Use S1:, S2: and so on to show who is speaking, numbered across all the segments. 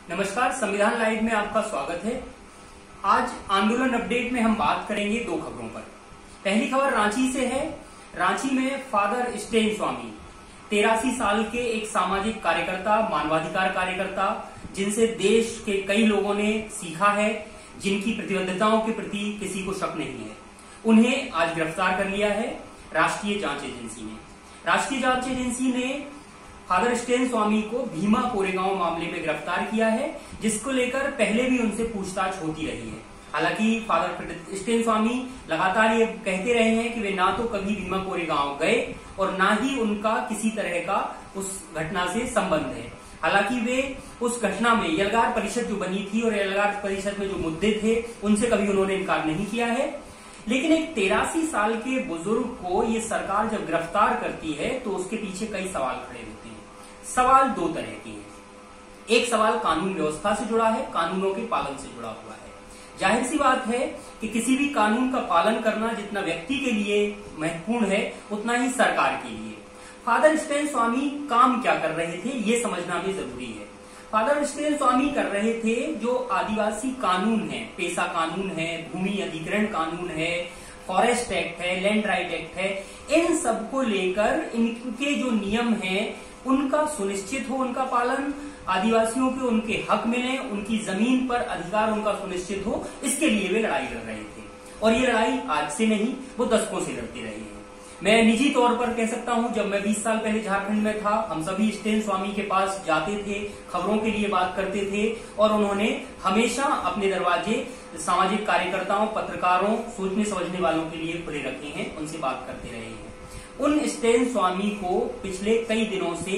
S1: नमस्कार, संविधान लाइव में आपका स्वागत है। आज आंदोलन अपडेट में हम बात करेंगे दो खबरों पर। पहली खबर रांची से है। रांची में फादर स्टेन स्वामी 83 साल के एक सामाजिक कार्यकर्ता, मानवाधिकार कार्यकर्ता, जिनसे देश के कई लोगों ने सीखा है, जिनकी प्रतिबद्धताओं के प्रति किसी को शक नहीं है, उन्हें आज गिरफ्तार कर लिया है राष्ट्रीय जांच एजेंसी ने। राष्ट्रीय जांच एजेंसी ने फादर स्टेन स्वामी को भीमा कोरेगांव मामले में गिरफ्तार किया है, जिसको लेकर पहले भी उनसे पूछताछ होती रही है। हालांकि फादर स्टेन स्वामी लगातार ये कहते रहे हैं कि वे ना तो कभी भीमा कोरेगांव गए और ना ही उनका किसी तरह का उस घटना से संबंध है। हालांकि वे उस घटना में यलगार परिषद जो बनी थी और यलगार परिषद में जो मुद्दे थे उनसे कभी उन्होंने इनकार नहीं किया है। लेकिन एक 83 साल के बुजुर्ग को ये सरकार जब गिरफ्तार करती है तो उसके पीछे कई सवाल खड़े होते हैं। सवाल दो तरह के हैं। एक सवाल कानून व्यवस्था से जुड़ा है, कानूनों के पालन से जुड़ा हुआ है। जाहिर सी बात है कि किसी भी कानून का पालन करना जितना व्यक्ति के लिए महत्वपूर्ण है, उतना ही सरकार के लिए। फादर स्टेन स्वामी काम क्या कर रहे थे, ये समझना भी जरूरी है। फादर स्टेन स्वामी कर रहे थे जो आदिवासी कानून है, पेशा कानून है, भूमि अधिग्रहण कानून है, फॉरेस्ट एक्ट है, लैंड राइट एक्ट है, इन सबको लेकर इनके जो नियम हैं उनका सुनिश्चित हो, उनका पालन, आदिवासियों के उनके हक मिले, उनकी जमीन पर अधिकार उनका सुनिश्चित हो, इसके लिए वे लड़ाई लड़ रहे थे। और ये लड़ाई आज से नहीं, वो दशकों से लड़ते रहे हैं। मैं निजी तौर पर कह सकता हूं, जब मैं 20 साल पहले झारखंड में था, हम सभी स्टेन स्वामी के पास जाते थे, खबरों के लिए बात करते थे और उन्होंने हमेशा अपने दरवाजे सामाजिक कार्यकर्ताओं, पत्रकारों, सोचने समझने वालों के लिए खुले रखे हैं, उनसे बात करते रहे हैं। उन स्टेन स्वामी को पिछले कई दिनों से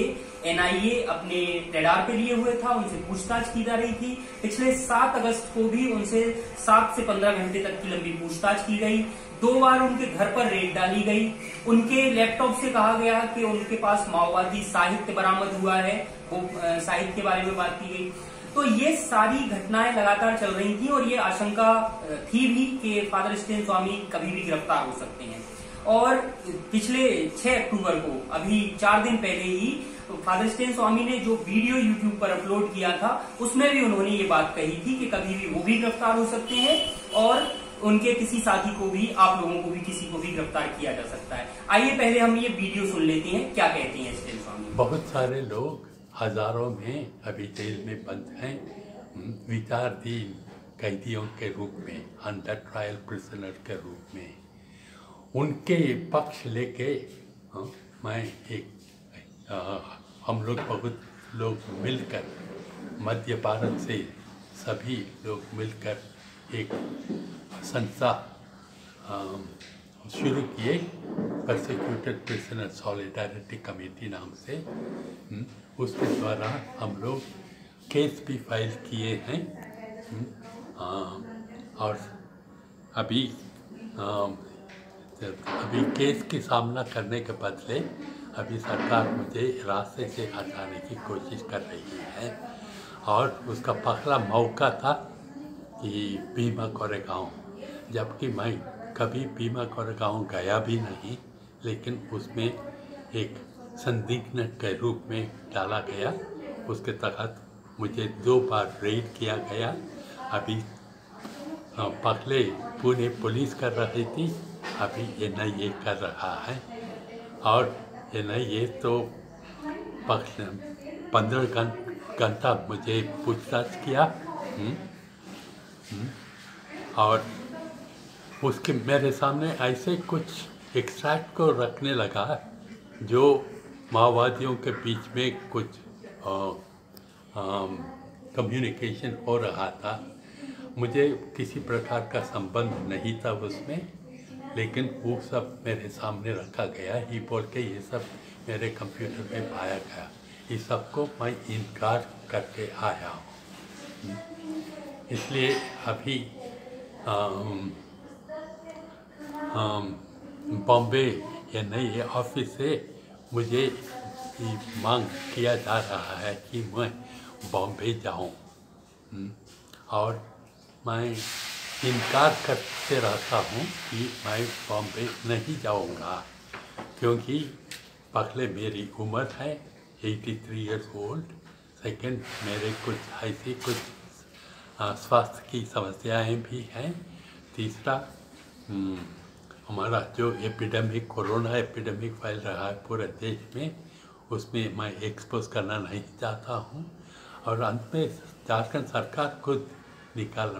S1: एनआईए अपने रडार पे लिए हुए था, उनसे पूछताछ की जा रही थी। पिछले 7 अगस्त को भी उनसे 7 से 15 घंटे तक की लंबी पूछताछ की गई। 2 बार उनके घर पर रेड डाली गई। उनके लैपटॉप से कहा गया कि उनके पास माओवादी साहित्य बरामद हुआ है, वो साहित्य के बारे में बात की गई। तो ये सारी घटनाएं लगातार चल रही थी और ये आशंका थी भी कि फादर स्टेन स्वामी कभी भी गिरफ्तार हो सकते हैं। और पिछले 6 अक्टूबर को, अभी 4 दिन पहले ही, फादर स्टेन स्वामी ने जो वीडियो यूट्यूब पर अपलोड किया था उसमें भी उन्होंने ये बात कही थी कि कभी भी वो भी गिरफ्तार हो सकते हैं और उनके किसी साथी को भी, आप लोगों को भी, किसी को भी गिरफ्तार किया जा सकता है। आइए पहले हम ये वीडियो सुन लेते हैं, क्या कहते हैं स्टेन स्वामी।
S2: बहुत सारे लोग हजारों में अभी जेल में बंद हैं, विचाराधीन कैदियों के रूप में, अंडर ट्रायल प्रिजनर के रूप में। उनके पक्ष लेके मैं हम लोग बहुत लोग मिलकर, मध्य भारत से सभी लोग मिलकर एक संस्था शुरू किए, परसिक्यूटेड प्रिजनर सॉलिडारिटी कमेटी नाम से। उसके द्वारा हम लोग केस भी फाइल किए हैं। और अभी केस की सामना करने के बदले अभी सरकार मुझे रास्ते से हटाने की कोशिश कर रही है। और उसका पहला मौका था कि भीमा कोरेगांव, जबकि मैं कभी भीमा कोरेगांव गया भी नहीं, लेकिन उसमें एक संदिग्ध के रूप में डाला गया। उसके तहत मुझे 2 बार रेड किया गया। अभी पहले पुणे पुलिस कर रही थी, अभी एनआईए कर रहा है। और एनआईए तो 15 घंटा मुझे पूछताछ किया। और उसके मेरे सामने ऐसे कुछ एक्सट्रैक्ट को रखने लगा जो माओवादियों के बीच में कुछ कम्युनिकेशन हो रहा था। मुझे किसी प्रकार का संबंध नहीं था उसमें, लेकिन वो सब मेरे सामने रखा गया। ही बोल के ये सब मेरे कंप्यूटर में पाया गया। इस सब को मैं इनकार करके आया हूँ। इसलिए अभी बॉम्बे एनआईए ऑफिस से मुझे मांग किया जा रहा है कि मैं बॉम्बे जाऊँ। और मैं इनकार करते रहता हूँ कि मैं बॉम्बे नहीं जाऊँगा, क्योंकि पहले मेरी उम्र है 83 ईयर्स ओल्ड, सेकंड, मेरे कुछ ऐसी कुछ स्वास्थ्य की समस्याएं भी हैं। तीसरा, हमारा जो एपिडेमिक, कोरोना एपिडेमिक फैल रहा है पूरे देश में, उसमें मैं एक्सपोज करना नहीं चाहता हूँ। और अंत में झारखंड सरकार खुद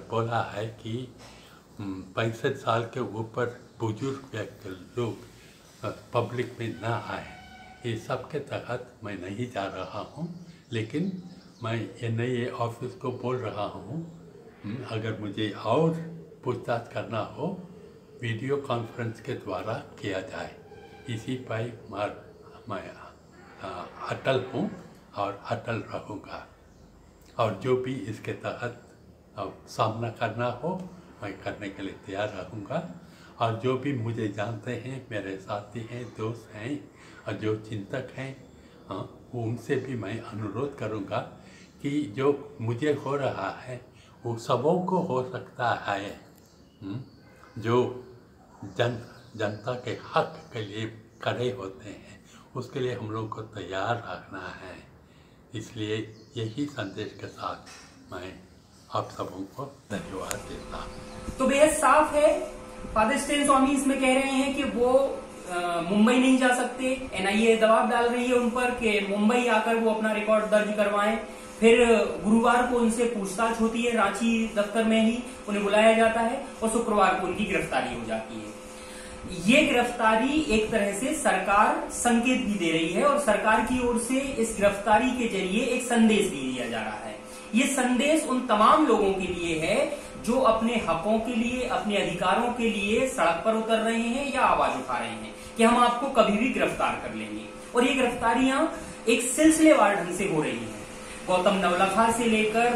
S2: बोला है कि 65 साल के ऊपर बुजुर्ग व्यक्ति लोग पब्लिक में ना आए। इस सब के तहत मैं नहीं जा रहा हूँ, लेकिन मैं NIA ऑफिस को बोल रहा हूँ, अगर मुझे और पूछताछ करना हो वीडियो कॉन्फ्रेंस के द्वारा किया जाए। इसी पर मैं अटल हूँ और अटल रहूँगा। और जो भी इसके तहत सामना करना हो मैं करने के लिए तैयार रहूँगा। और जो भी मुझे जानते हैं, मेरे साथी हैं, दोस्त हैं और जो चिंतक हैं, उनसे भी मैं अनुरोध करूँगा कि जो मुझे हो रहा है वो सबों को हो सकता है। जो जनता के हक के लिए खड़े होते हैं, उसके लिए हम लोग को तैयार रखना है। इसलिए यही संदेश के साथ मैं आप सबों को धन्यवाद देता हूँ।
S1: तो बेहद साफ है, फादर स्टेन स्वामी इसमें कह रहे हैं कि वो मुंबई नहीं जा सकते। NIA दबाव डाल रही है उन पर कि मुंबई आकर वो अपना रिकॉर्ड दर्ज करवाएं। फिर गुरुवार को उनसे पूछताछ होती है, रांची दफ्तर में ही उन्हें बुलाया जाता है और शुक्रवार को उनकी गिरफ्तारी हो जाती है। ये गिरफ्तारी एक तरह से सरकार संकेत भी दे रही है और सरकार की ओर से इस गिरफ्तारी के जरिए एक संदेश भी दिया जा रहा है। ये संदेश उन तमाम लोगों के लिए है जो अपने हकों के लिए, अपने अधिकारों के लिए सड़क पर उतर रहे हैं या आवाज उठा रहे हैं कि हम आपको कभी भी गिरफ्तार कर लेंगे। और ये गिरफ्तारियां एक सिलसिलेवार ढंग से हो रही हैं। गौतम नवलखा से लेकर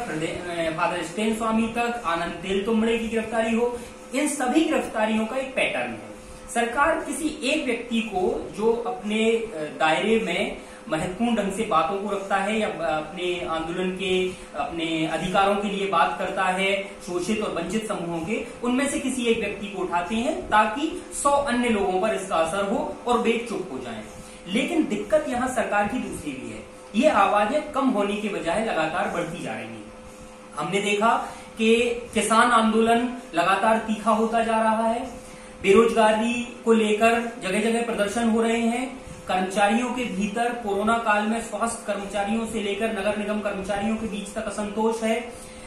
S1: फादर स्टेन स्वामी तक, आनंद तेलतुंबड़े की गिरफ्तारी हो, इन सभी गिरफ्तारियों का एक पैटर्न है। सरकार किसी एक व्यक्ति को जो अपने दायरे में महत्वपूर्ण ढंग से बातों को रखता है या अपने आंदोलन के, अपने अधिकारों के लिए बात करता है, शोषित और वंचित समूहों के, उनमें से किसी एक व्यक्ति को उठाते हैं ताकि 100 अन्य लोगों पर इसका असर हो और वे चुप हो जाएं। लेकिन दिक्कत यहाँ सरकार की दूसरी भी है। ये आवाजें कम होने के बजाय लगातार बढ़ती जा रही हैं। हमने देखा कि किसान आंदोलन लगातार तीखा होता जा रहा है, बेरोजगारी को लेकर जगह जगह प्रदर्शन हो रहे हैं, कर्मचारियों के भीतर कोरोना काल में स्वास्थ्य कर्मचारियों से लेकर नगर निगम कर्मचारियों के बीच तक असंतोष है,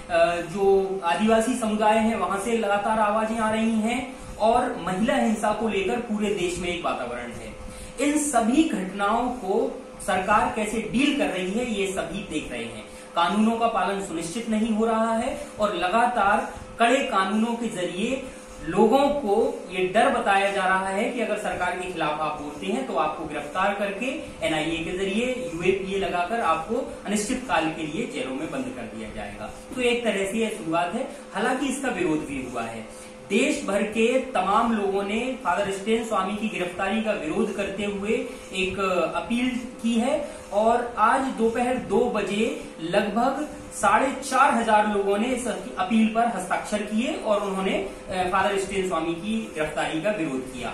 S1: जो आदिवासी समुदाय है वहां से लगातार आवाजें आ रही हैं और महिला हिंसा को लेकर पूरे देश में एक वातावरण है। इन सभी घटनाओं को सरकार कैसे डील कर रही है ये सभी देख रहे हैं। कानूनों का पालन सुनिश्चित नहीं हो रहा है और लगातार कड़े कानूनों के जरिए लोगों को ये डर बताया जा रहा है कि अगर सरकार के खिलाफ आप बोलते हैं तो आपको गिरफ्तार करके NIA के जरिए UAPA लगाकर आपको अनिश्चित काल के लिए जेलों में बंद कर दिया जाएगा। तो एक तरह से यह शुरुआत है। हालांकि इसका विरोध भी हुआ है। देश भर के तमाम लोगों ने फादर स्टेन स्वामी की गिरफ्तारी का विरोध करते हुए एक अपील की है और आज दोपहर 2 बजे लगभग 4,500 लोगों ने इस अपील पर हस्ताक्षर किए और उन्होंने फादर स्टेन स्वामी की गिरफ्तारी का विरोध किया।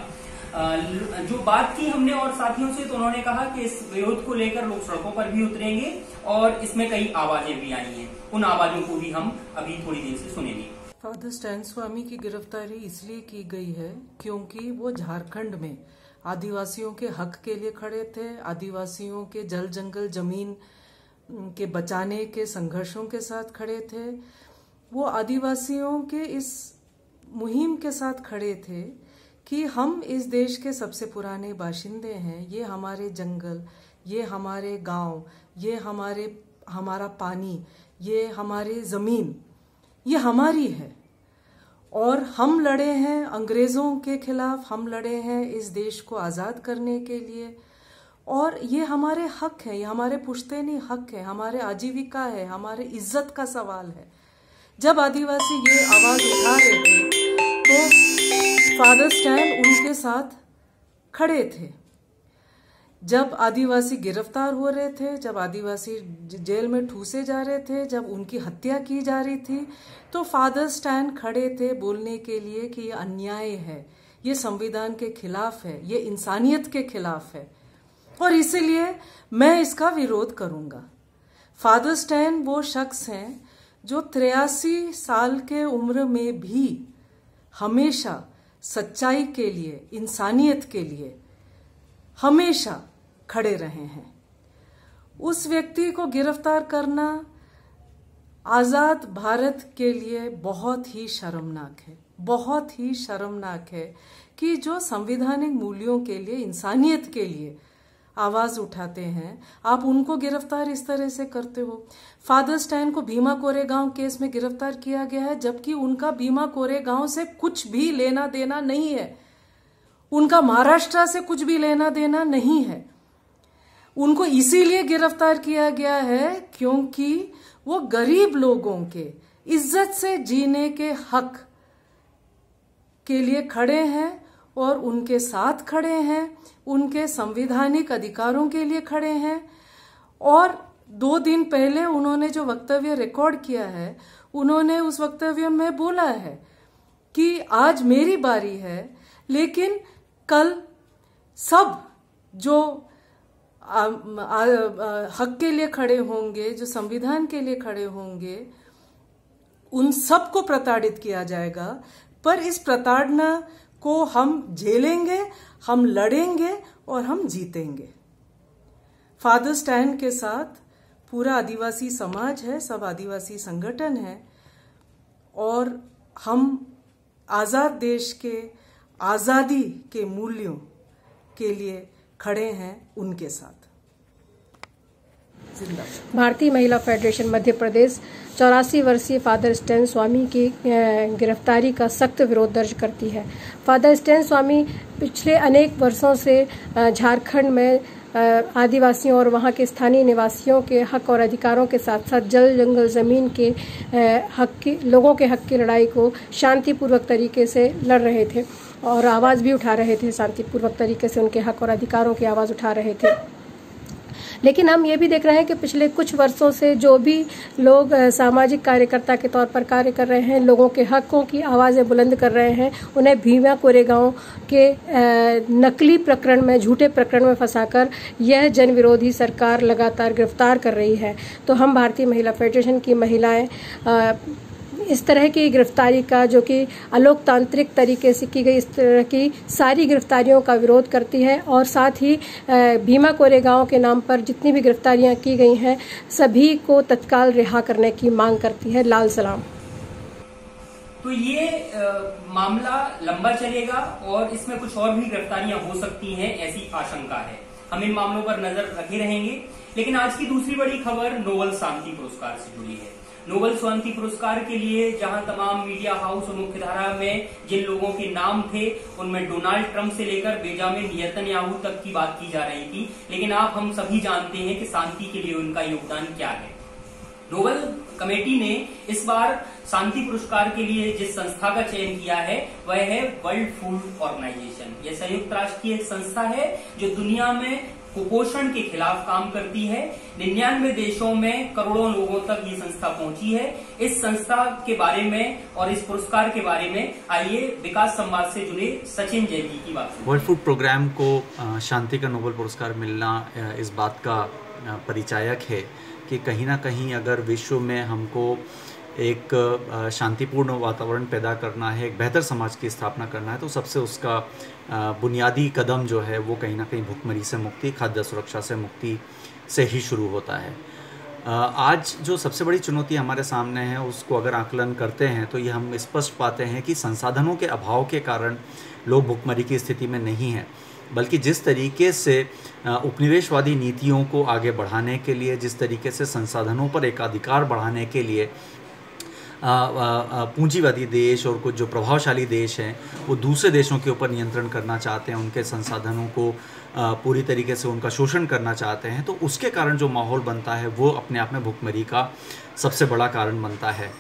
S1: जो बात की हमने और साथियों से, तो उन्होंने कहा कि इस विरोध को लेकर लोग सड़कों पर भी उतरेंगे और इसमें कई आवाजें भी आई हैं। उन आवाजों को भी हम अभी थोड़ी देर से सुनेंगे।
S3: फादर स्टैन स्वामी की गिरफ्तारी इसलिए की गई है क्योंकि वो झारखंड में आदिवासियों के हक के लिए खड़े थे, आदिवासियों के जल जंगल जमीन के बचाने के संघर्षों के साथ खड़े थे। वो आदिवासियों के इस मुहिम के साथ खड़े थे कि हम इस देश के सबसे पुराने बाशिंदे हैं, ये हमारे जंगल, ये हमारे गांव, ये हमारा पानी, ये हमारी जमीन, ये हमारी है और हम लड़े हैं अंग्रेजों के खिलाफ, हम लड़े हैं इस देश को आजाद करने के लिए और ये हमारे हक है, ये हमारे पुश्तैनी हक है, हमारे आजीविका है, हमारे इज्जत का सवाल है। जब आदिवासी ये आवाज उठा रहे थे तो फादर स्टैन उनके साथ खड़े थे। जब आदिवासी गिरफ्तार हो रहे थे, जब आदिवासी जेल में ठूसे जा रहे थे, जब उनकी हत्या की जा रही थी, तो फादर स्टैन खड़े थे बोलने के लिए कि ये अन्याय है, ये संविधान के खिलाफ है, ये इंसानियत के खिलाफ है और इसीलिए मैं इसका विरोध करूंगा। फादर स्टैन वो शख्स हैं जो 83 साल के उम्र में भी हमेशा सच्चाई के लिए, इंसानियत के लिए हमेशा खड़े रहे हैं। उस व्यक्ति को गिरफ्तार करना आजाद भारत के लिए बहुत ही शर्मनाक है, बहुत ही शर्मनाक है कि जो संवैधानिक मूल्यों के लिए, इंसानियत के लिए आवाज उठाते हैं, आप उनको गिरफ्तार इस तरह से करते हो। फादर स्टैन को भीमा कोरेगांव केस में गिरफ्तार किया गया है, जबकि उनका भीमा कोरेगांव से कुछ भी लेना देना नहीं है, उनका महाराष्ट्र से कुछ भी लेना देना नहीं है। उनको इसीलिए गिरफ्तार किया गया है क्योंकि वो गरीब लोगों के इज्जत से जीने के हक के लिए खड़े हैं और उनके साथ खड़े हैं, उनके संवैधानिक अधिकारों के लिए खड़े हैं। और 2 दिन पहले उन्होंने जो वक्तव्य रिकॉर्ड किया है, उन्होंने उस वक्तव्य में बोला है कि आज मेरी बारी है, लेकिन कल सब जो हक के लिए खड़े होंगे, जो संविधान के लिए खड़े होंगे, उन सबको प्रताड़ित किया जाएगा। पर इस प्रताड़ना को हम झेलेंगे, हम लड़ेंगे और हम जीतेंगे। फादर स्टैन के साथ पूरा आदिवासी समाज है, सब आदिवासी संगठन है और हम आजाद देश के आजादी के मूल्यों के लिए खड़े हैं उनके साथ। जिंदाबाद।
S4: भारतीय महिला फेडरेशन मध्य प्रदेश 84 वर्षीय फादर स्टैन स्वामी की गिरफ्तारी का सख्त विरोध दर्ज करती है। फादर स्टैन स्वामी पिछले अनेक वर्षों से झारखंड में आदिवासियों और वहां के स्थानीय निवासियों के हक और अधिकारों के साथ साथ जल जंगल जमीन के लोगों के हक की लड़ाई को शांतिपूर्वक तरीके से लड़ रहे थे और आवाज भी उठा रहे थे, शांतिपूर्वक तरीके से उनके हक और अधिकारों की आवाज उठा रहे थे। लेकिन हम ये भी देख रहे हैं कि पिछले कुछ वर्षों से जो भी लोग सामाजिक कार्यकर्ता के तौर पर कार्य कर रहे हैं, लोगों के हकों की आवाज़ें बुलंद कर रहे हैं, उन्हें भीमा कोरेगांव के नकली प्रकरण में, झूठे प्रकरण में फंसाकर यह जन विरोधी सरकार लगातार गिरफ्तार कर रही है। तो हम भारतीय महिला फेडरेशन की महिलाएं इस तरह की गिरफ्तारी का, जो कि अलोकतांत्रिक तरीके से की गई, इस तरह की सारी गिरफ्तारियों का विरोध करती है और साथ ही भीमा कोरेगांव के नाम पर जितनी भी गिरफ्तारियां की गई हैं सभी को तत्काल रिहा करने की मांग करती है। लाल सलाम।
S1: तो ये मामला लंबा चलेगा और इसमें कुछ और भी गिरफ्तारियां हो सकती हैं, ऐसी आशंका है। हम इन मामलों पर नजर रखे रहेंगे। लेकिन आज की दूसरी बड़ी खबर नोबेल शांति पुरस्कार से जुड़ी है। नोबेल शांति पुरस्कार के लिए जहां तमाम मीडिया हाउस और मुख्यधारा में जिन लोगों के नाम थे, उनमें डोनाल्ड ट्रंप से लेकर बेंजामिन नेतन्याहू तक की बात की जा रही थी। लेकिन हम सभी जानते हैं कि शांति के लिए उनका योगदान क्या है। नोबेल कमेटी ने इस बार शांति पुरस्कार के लिए जिस संस्था का चयन किया है वह है वर्ल्ड फूड ऑर्गेनाइजेशन। यह संयुक्त राष्ट्र की एक संस्था है जो दुनिया में कुपोषण के खिलाफ काम करती है। 99 देशों में करोड़ों लोगों तक ये संस्था पहुंची है। इस संस्था के बारे में और इस पुरस्कार के बारे में आइए विकास संवाद से जुड़े सचिन जैदी की बात।
S5: वर्ल्ड फूड प्रोग्राम को शांति का नोबेल पुरस्कार मिलना इस बात का परिचायक है कि कहीं ना कहीं अगर विश्व में हमको एक शांतिपूर्ण वातावरण पैदा करना है, एक बेहतर समाज की स्थापना करना है, तो सबसे उसका बुनियादी कदम जो है वो कहीं ना कहीं भुखमरी से मुक्ति, खाद्य सुरक्षा से मुक्ति से ही शुरू होता है। आज जो सबसे बड़ी चुनौती हमारे सामने है उसको अगर आकलन करते हैं तो ये हम स्पष्ट पाते हैं कि संसाधनों के अभाव के कारण लोग भुखमरी की स्थिति में नहीं हैं, बल्कि जिस तरीके से उपनिवेशवादी नीतियों को आगे बढ़ाने के लिए, जिस तरीके से संसाधनों पर एकाधिकार बढ़ाने के लिए पूंजीवादी देश और कुछ जो प्रभावशाली देश हैं वो दूसरे देशों के ऊपर नियंत्रण करना चाहते हैं, उनके संसाधनों को पूरी तरीके से उनका शोषण करना चाहते हैं, तो उसके कारण जो माहौल बनता है वो अपने आप में भुखमरी का सबसे बड़ा कारण बनता है।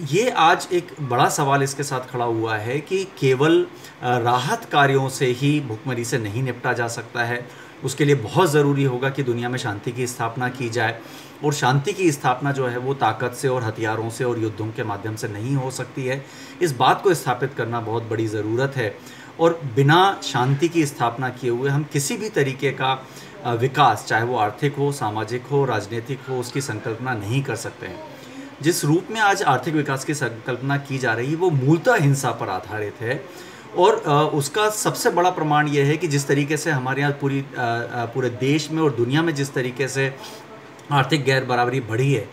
S5: ये आज एक बड़ा सवाल इसके साथ खड़ा हुआ है कि केवल राहत कार्यों से ही भुखमरी से नहीं निपटा जा सकता है। उसके लिए बहुत ज़रूरी होगा कि दुनिया में शांति की स्थापना की जाए, और शांति की स्थापना जो है वो ताकत से और हथियारों से और युद्धों के माध्यम से नहीं हो सकती है। इस बात को स्थापित करना बहुत बड़ी ज़रूरत है, और बिना शांति की स्थापना किए हुए हम किसी भी तरीके का विकास, चाहे वो आर्थिक हो, सामाजिक हो, राजनीतिक हो, उसकी संकल्पना नहीं कर सकते हैं। जिस रूप में आज आर्थिक विकास की संकल्पना की जा रही है वो मूलतः हिंसा पर आधारित है, और उसका सबसे बड़ा प्रमाण यह है कि जिस तरीके से हमारे यहाँ पूरे देश में और दुनिया में जिस तरीके से आर्थिक गैर बराबरी बढ़ी है,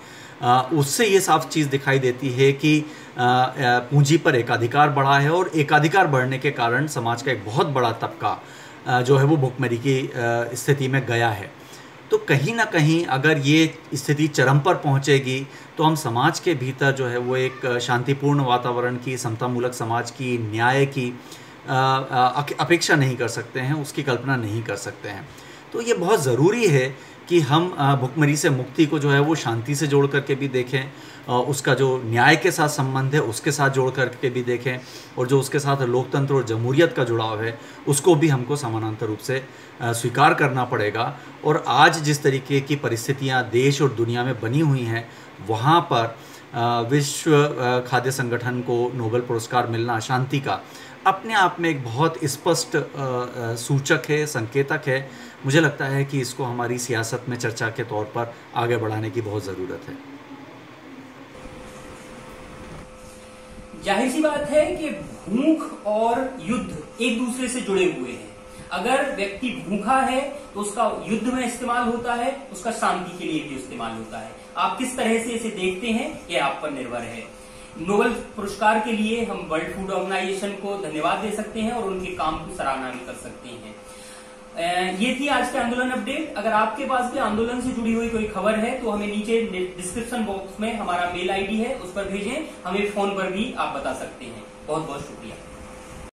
S5: उससे ये साफ चीज़ दिखाई देती है कि पूंजी पर एकाधिकार बढ़ा है, और एकाधिकार बढ़ने के कारण समाज का एक बहुत बड़ा तबका जो है वो भुखमरी की स्थिति में गया है। तो कहीं ना कहीं अगर ये स्थिति चरम पर पहुंचेगी तो हम समाज के भीतर जो है वो एक शांतिपूर्ण वातावरण की, समतामूलक समाज की, न्याय की अपेक्षा नहीं कर सकते हैं, उसकी कल्पना नहीं कर सकते हैं। तो ये बहुत ज़रूरी है कि हम भुखमरी से मुक्ति को जो है वो शांति से जोड़ करके भी देखें, उसका जो न्याय के साथ संबंध है उसके साथ जोड़ करके भी देखें, और जो उसके साथ लोकतंत्र और जमहूरियत का जुड़ाव है उसको भी हमको समानांतर रूप से स्वीकार करना पड़ेगा। और आज जिस तरीके की परिस्थितियां देश और दुनिया में बनी हुई हैं, वहाँ पर विश्व खाद्य संगठन को नोबेल पुरस्कार मिलना शांति का अपने आप में एक बहुत स्पष्ट सूचक है, संकेतक है। मुझे लगता है कि इसको हमारी सियासत में चर्चा के तौर पर आगे बढ़ाने की बहुत ज़रूरत है।
S1: जाहिर सी बात है कि भूख और युद्ध एक दूसरे से जुड़े हुए हैं। अगर व्यक्ति भूखा है तो उसका युद्ध में इस्तेमाल होता है, उसका शांति के लिए भी इस्तेमाल होता है। आप किस तरह से इसे देखते हैं ये आप पर निर्भर है। नोबेल पुरस्कार के लिए हम वर्ल्ड फूड ऑर्गेनाइजेशन को धन्यवाद दे सकते हैं और उनके काम की सराहना भी कर सकते हैं। ये थी आज के आंदोलन अपडेट। अगर आपके पास भी आंदोलन से जुड़ी हुई कोई खबर है तो हमें नीचे डिस्क्रिप्शन बॉक्स में हमारा मेल आईडी है, उस पर भेजें। हमें फोन पर भी आप बता सकते हैं। बहुत बहुत शुक्रिया।